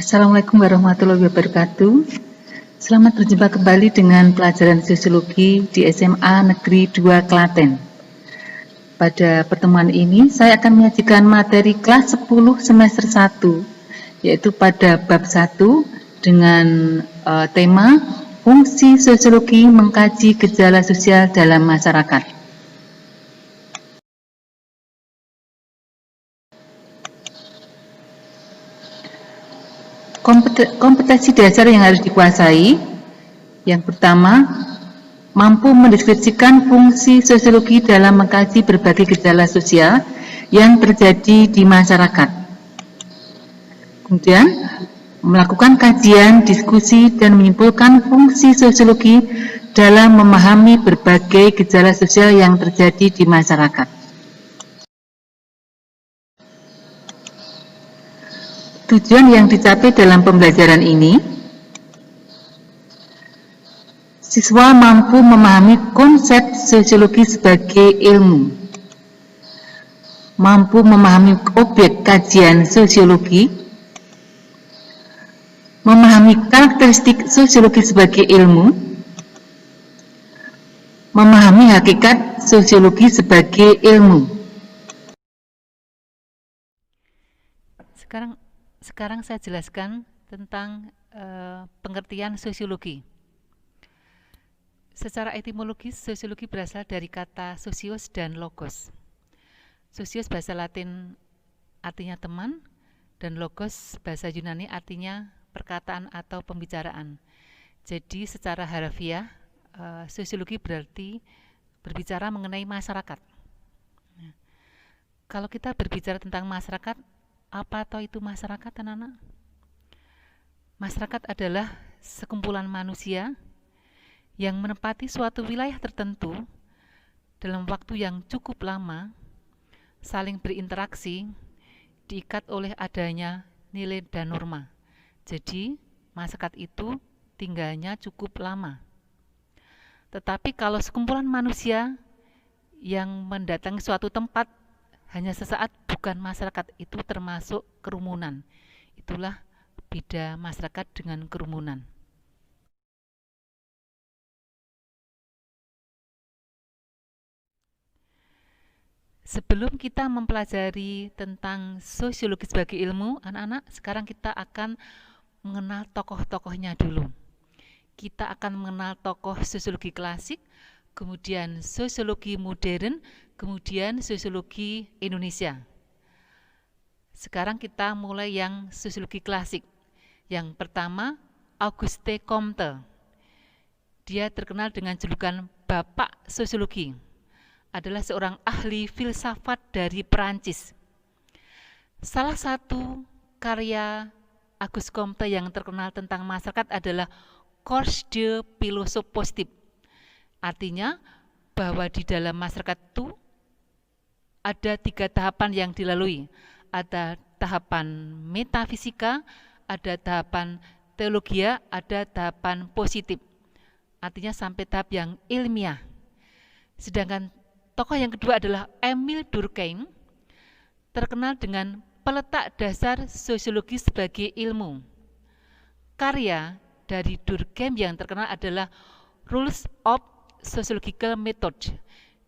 Assalamualaikum warahmatullahi wabarakatuh. Selamat berjumpa kembali dengan pelajaran sosiologi di SMA Negeri 2 Klaten. Pada pertemuan ini saya akan menyajikan materi kelas 10 semester 1, yaitu pada bab 1 dengan tema fungsi sosiologi mengkaji gejala sosial dalam masyarakat. Kompetensi dasar yang harus dikuasai. Yang pertama, mampu mendeskripsikan fungsi sosiologi dalam mengkaji berbagai gejala sosial yang terjadi di masyarakat. Kemudian, melakukan kajian, diskusi, dan menyimpulkan fungsi sosiologi dalam memahami berbagai gejala sosial yang terjadi di masyarakat. Tujuan yang dicapai dalam pembelajaran ini, siswa mampu memahami konsep sosiologi sebagai ilmu, mampu memahami objek kajian sosiologi, memahami karakteristik sosiologi sebagai ilmu, memahami hakikat sosiologi sebagai ilmu. Sekarang saya jelaskan tentang pengertian sosiologi. Secara etimologis, sosiologi berasal dari kata sosios dan logos. Sosios bahasa Latin artinya teman, dan logos bahasa Yunani artinya perkataan atau pembicaraan. Jadi secara harfiah, sosiologi berarti berbicara mengenai masyarakat. Nah, kalau kita berbicara tentang masyarakat, apa atau itu masyarakat, anak-anak? Masyarakat adalah sekumpulan manusia yang menempati suatu wilayah tertentu dalam waktu yang cukup lama, saling berinteraksi, diikat oleh adanya nilai dan norma. Jadi, masyarakat itu tinggalnya cukup lama. Tetapi kalau sekumpulan manusia yang mendatangi suatu tempat hanya sesaat, bukan masyarakat, itu termasuk kerumunan. Itulah beda masyarakat dengan kerumunan. Sebelum kita mempelajari tentang sosiologi sebagai ilmu, anak-anak, sekarang kita akan mengenal tokoh-tokohnya dulu. Kita akan mengenal tokoh sosiologi klasik, kemudian sosiologi modern, kemudian sosiologi Indonesia. Sekarang kita mulai yang sosiologi klasik. Yang pertama, Auguste Comte. Dia terkenal dengan julukan Bapak Sosiologi. Adalah seorang ahli filsafat dari Perancis. Salah satu karya Auguste Comte yang terkenal tentang masyarakat adalah Cours de Philosophe Positive. Artinya bahwa di dalam masyarakat itu ada 3 tahapan yang dilalui. Ada tahapan metafisika, ada tahapan teologia, ada tahapan positif. Artinya sampai tahap yang ilmiah. Sedangkan tokoh yang kedua adalah Émile Durkheim, terkenal dengan peletak dasar sosiologi sebagai ilmu. Karya dari Durkheim yang terkenal adalah Rules of Sociological Method.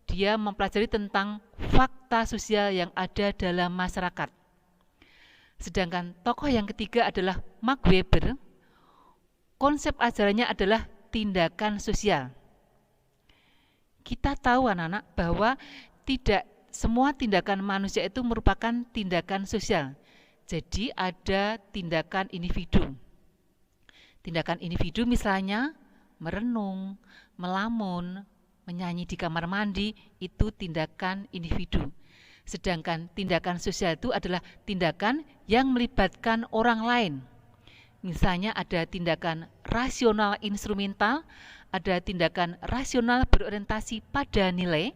Dia mempelajari tentang fakta sosial yang ada dalam masyarakat. Sedangkan tokoh yang ketiga adalah Max Weber. Konsep ajarannya adalah tindakan sosial. Kita tahu anak-anak bahwa tidak semua tindakan manusia itu merupakan tindakan sosial. Jadi ada tindakan individu. Tindakan individu misalnya merenung, melamun, menyanyi di kamar mandi, itu tindakan individu. Sedangkan tindakan sosial itu adalah tindakan yang melibatkan orang lain. Misalnya ada tindakan rasional instrumental, ada tindakan rasional berorientasi pada nilai,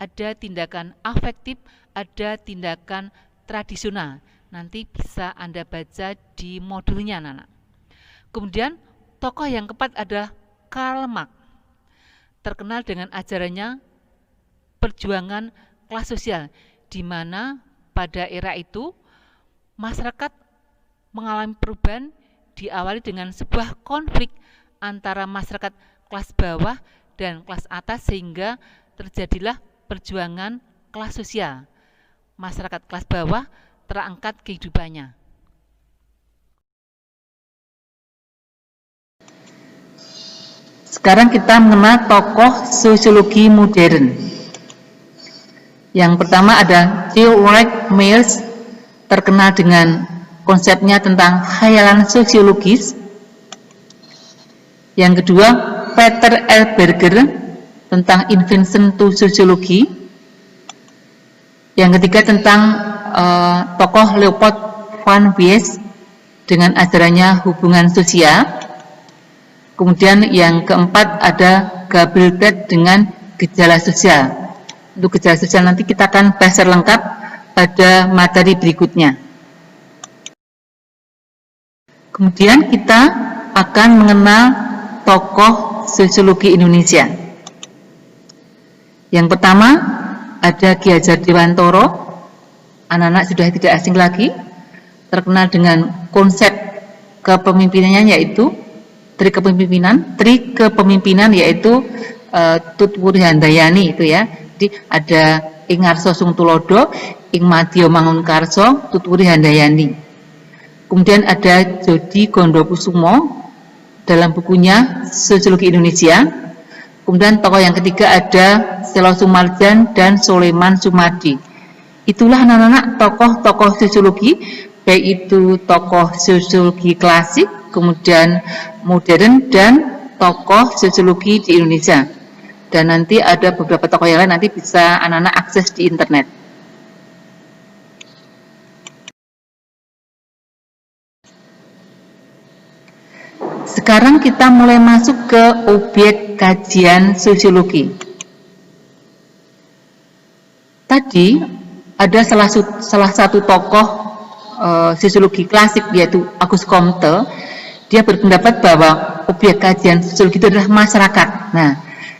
ada tindakan afektif, ada tindakan tradisional. Nanti bisa Anda baca di modulnya, anak-anak. Kemudian tokoh yang keempat adalah Karl Marx. Terkenal dengan ajarannya perjuangan kelas sosial, di mana pada era itu masyarakat mengalami perubahan diawali dengan sebuah konflik antara masyarakat kelas bawah dan kelas atas sehingga terjadilah perjuangan kelas sosial. Masyarakat kelas bawah terangkat kehidupannya. Sekarang kita mengenal tokoh sosiologi modern. Yang pertama ada Theodore Mears, terkenal dengan konsepnya tentang khayalan sosiologis. Yang kedua, Peter L. Berger tentang Invention to Sociology. Yang ketiga tentang tokoh Leopold van Bies dengan ajarannya hubungan sosial. Kemudian yang keempat ada Gabriel Ted dengan gejala sosial. Untuk gejala sosial nanti kita akan bahas lengkap pada materi berikutnya. Kemudian kita akan mengenal tokoh sosiologi Indonesia. Yang pertama ada Ki Hajar Dewantoro, anak-anak sudah tidak asing lagi, terkenal dengan konsep kepemimpinannya yaitu tri kepemimpinan yaitu Tutwuri Handayani itu ya. Jadi ada Ing Arso Sung Tulodo, Ing Madya Mangunkarso, Tutwuri Handayani. Kemudian ada Jody Gondokusumo dalam bukunya Sosiologi Indonesia. Kemudian tokoh yang ketiga ada Selo Sumarjan dan Soleman Sumadi. Itulah anak-anak tokoh-tokoh sosiologi, baik itu tokoh sosiologi klasik, kemudian modern, dan tokoh sosiologi di Indonesia. Dan nanti ada beberapa tokoh yang lain, nanti bisa anak-anak akses di internet. Sekarang kita mulai masuk ke objek kajian sosiologi. Tadi ada salah satu tokoh sosiologi klasik yaitu Auguste Comte. Dia berpendapat bahwa objek kajian sosiologi itu adalah masyarakat. Nah,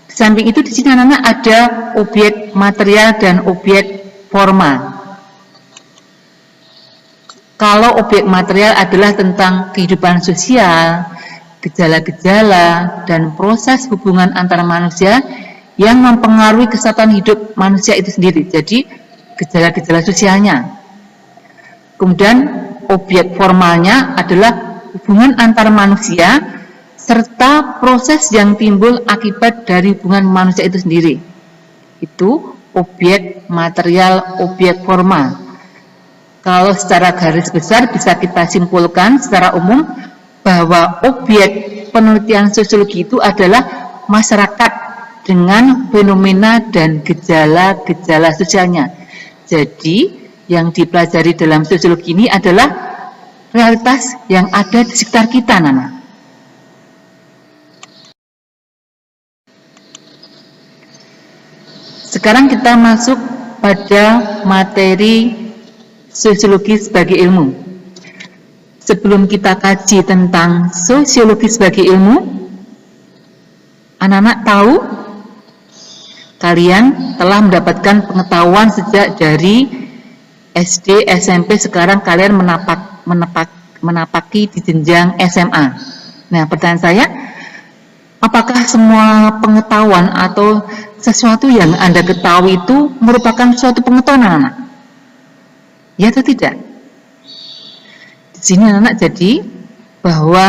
di samping itu di sini anak-anak ada objek material dan objek formal. Kalau objek material adalah tentang kehidupan sosial, gejala-gejala, dan proses hubungan antara manusia yang mempengaruhi kesehatan hidup manusia itu sendiri. Jadi, gejala-gejala sosialnya. Kemudian, objek formalnya adalah hubungan antar manusia serta proses yang timbul akibat dari hubungan manusia itu sendiri. Itu objek material, objek formal. Kalau secara garis besar bisa kita simpulkan secara umum bahwa objek penelitian sosiologi itu adalah masyarakat dengan fenomena dan gejala-gejala sosialnya. Jadi, yang dipelajari dalam sosiologi ini adalah realitas yang ada di sekitar kita, Nana. Sekarang kita masuk pada materi sosiologi sebagai ilmu. Sebelum kita kaji tentang sosiologi sebagai ilmu, anak-anak tahu kalian telah mendapatkan pengetahuan sejak dari SD, SMP, sekarang kalian menapaki di jenjang SMA. Nah, pertanyaan saya, apakah semua pengetahuan atau sesuatu yang Anda ketahui itu merupakan suatu pengetahuan anak-anak? Ya atau tidak? Di sini anak-anak jadi bahwa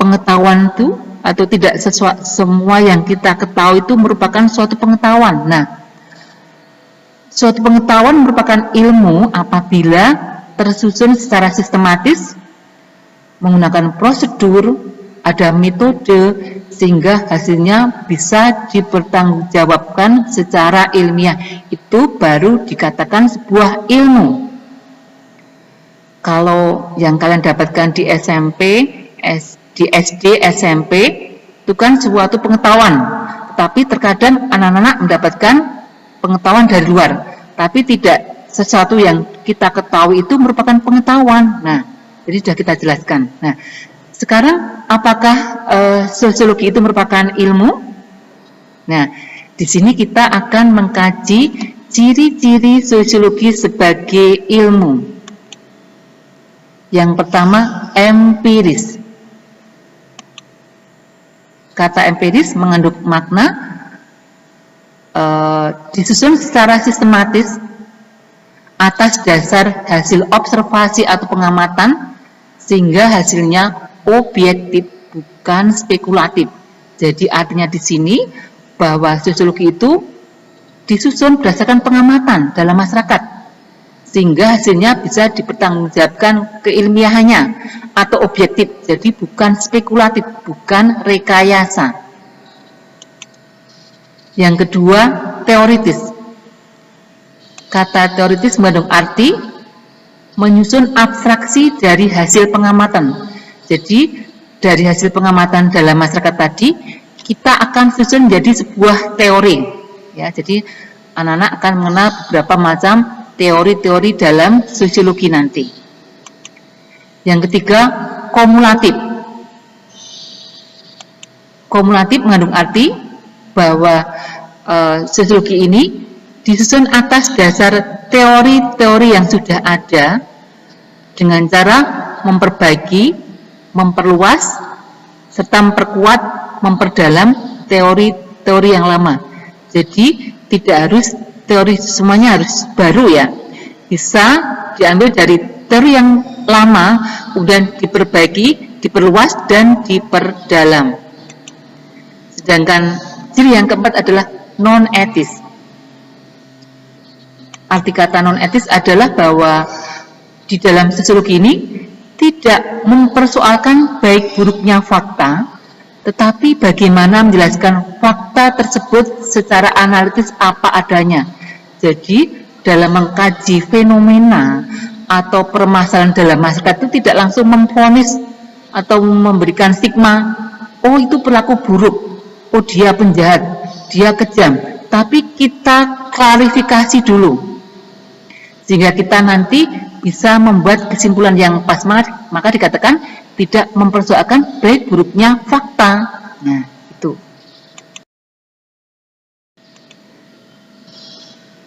pengetahuan itu atau tidak semua yang kita ketahui itu merupakan suatu pengetahuan. Nah, suatu pengetahuan merupakan ilmu apabila tersusun secara sistematis, menggunakan prosedur, ada metode, sehingga hasilnya bisa dipertanggungjawabkan secara ilmiah. Itu baru dikatakan sebuah ilmu. Kalau yang kalian dapatkan di SMP, di SD, SMP, itu kan suatu pengetahuan. Tapi terkadang anak-anak mendapatkan pengetahuan dari luar, tapi tidak sesuatu yang kita ketahui itu merupakan pengetahuan. Nah, jadi sudah kita jelaskan. Nah, sekarang apakah sosiologi itu merupakan ilmu? Nah, di sini kita akan mengkaji ciri-ciri sosiologi sebagai ilmu. Yang pertama, empiris. Kata empiris mengandung makna disusun secara sistematis atas dasar hasil observasi atau pengamatan sehingga hasilnya objektif, bukan spekulatif. Jadi artinya di sini bahwa sosiologi itu disusun berdasarkan pengamatan dalam masyarakat sehingga hasilnya bisa dipertanggungjawabkan keilmiahannya atau objektif. Jadi bukan spekulatif, bukan rekayasa. Yang kedua, teoritis. Kata teoritis mengandung arti menyusun abstraksi dari hasil pengamatan. Jadi dari hasil pengamatan dalam masyarakat tadi kita akan susun menjadi sebuah teori. Ya, jadi anak-anak akan mengenal beberapa macam teori-teori dalam sosiologi nanti. Yang ketiga, kumulatif. Kumulatif mengandung arti bahwa sosiologi ini disusun atas dasar teori-teori yang sudah ada dengan cara memperbaiki, memperluas, serta memperkuat, memperdalam teori-teori yang lama. Jadi tidak harus teori semuanya harus baru ya, bisa diambil dari teori yang lama kemudian diperbaiki, diperluas dan diperdalam. Sedangkan ciri yang keempat adalah non-etis. Arti kata non-etis adalah bahwa di dalam sosiologi ini tidak mempersoalkan baik buruknya fakta, tetapi bagaimana menjelaskan fakta tersebut secara analitis apa adanya. Jadi dalam mengkaji fenomena atau permasalahan dalam masyarakat itu tidak langsung memvonis atau memberikan stigma, oh itu perilaku buruk, oh dia penjahat, dia kejam, tapi kita klarifikasi dulu sehingga kita nanti bisa membuat kesimpulan yang pas, maka dikatakan tidak mempersoalkan baik buruknya fakta. Nah, itu.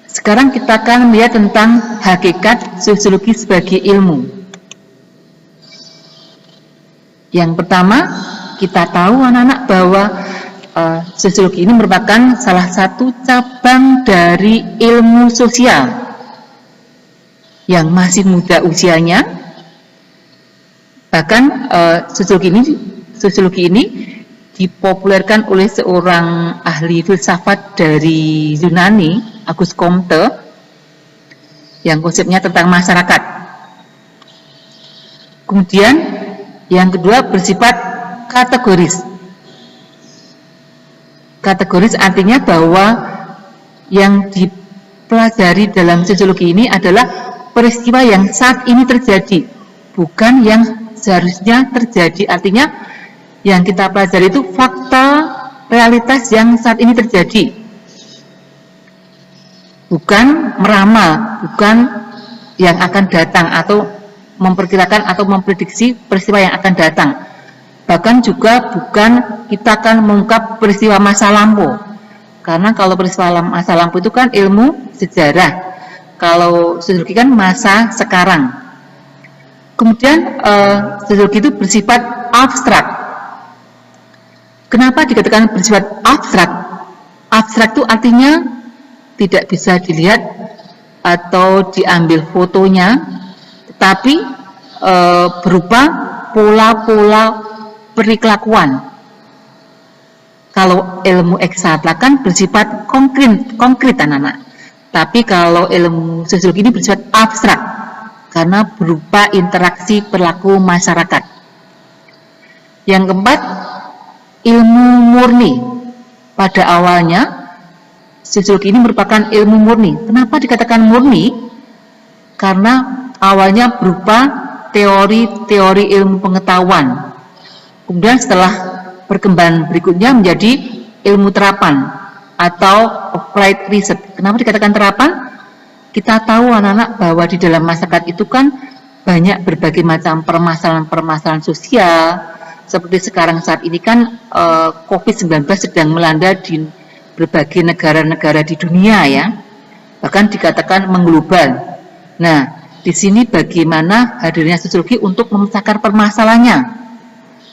Sekarang kita akan melihat tentang hakikat sosiologi sebagai ilmu. Yang pertama, kita tahu anak-anak bahwa sosiologi ini merupakan salah satu cabang dari ilmu sosial yang masih muda usianya. Bahkan sosiologi ini dipopulerkan oleh seorang ahli filsafat dari Yunani, Auguste Comte, yang konsepnya tentang masyarakat. Kemudian yang kedua bersifat kategoris. Kategoris artinya bahwa yang dipelajari dalam sosiologi ini adalah peristiwa yang saat ini terjadi, bukan yang seharusnya terjadi. Artinya yang kita pelajari itu fakta realitas yang saat ini terjadi, bukan meramal, bukan yang akan datang atau memperkirakan atau memprediksi peristiwa yang akan datang. Bahkan juga bukan kita akan mengungkap peristiwa masa lampau, karena kalau peristiwa masa lampau itu kan ilmu sejarah, kalau sosiologi kan masa sekarang. Kemudian sosiologi itu bersifat abstrak. Kenapa dikatakan bersifat abstrak? Abstrak itu artinya tidak bisa dilihat atau diambil fotonya, tetapi berupa pola-pola perilakuan. Kalau ilmu eksakta kan bersifat konkret anak-anak. Tapi kalau ilmu sosiologi ini bersifat abstrak karena berupa interaksi perilaku masyarakat. Yang keempat, ilmu murni. Pada awalnya sosiologi ini merupakan ilmu murni. Kenapa dikatakan murni? Karena awalnya berupa teori-teori ilmu pengetahuan. Kemudian setelah perkembangan berikutnya menjadi ilmu terapan atau applied research. Kenapa dikatakan terapan? Kita tahu anak-anak bahwa di dalam masyarakat itu kan banyak berbagai macam permasalahan-permasalahan sosial. Seperti sekarang saat ini kan COVID-19 sedang melanda di berbagai negara-negara di dunia ya. Bahkan dikatakan mengglobal. Nah, di sini bagaimana hadirnya sosiologi untuk memecahkan permasalahannya.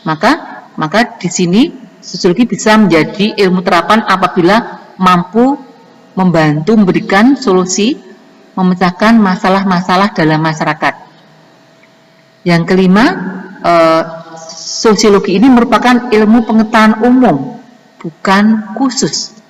Maka di sini sosiologi bisa menjadi ilmu terapan apabila mampu membantu memberikan solusi memecahkan masalah-masalah dalam masyarakat. Yang kelima, sosiologi ini merupakan ilmu pengetahuan umum, bukan khusus.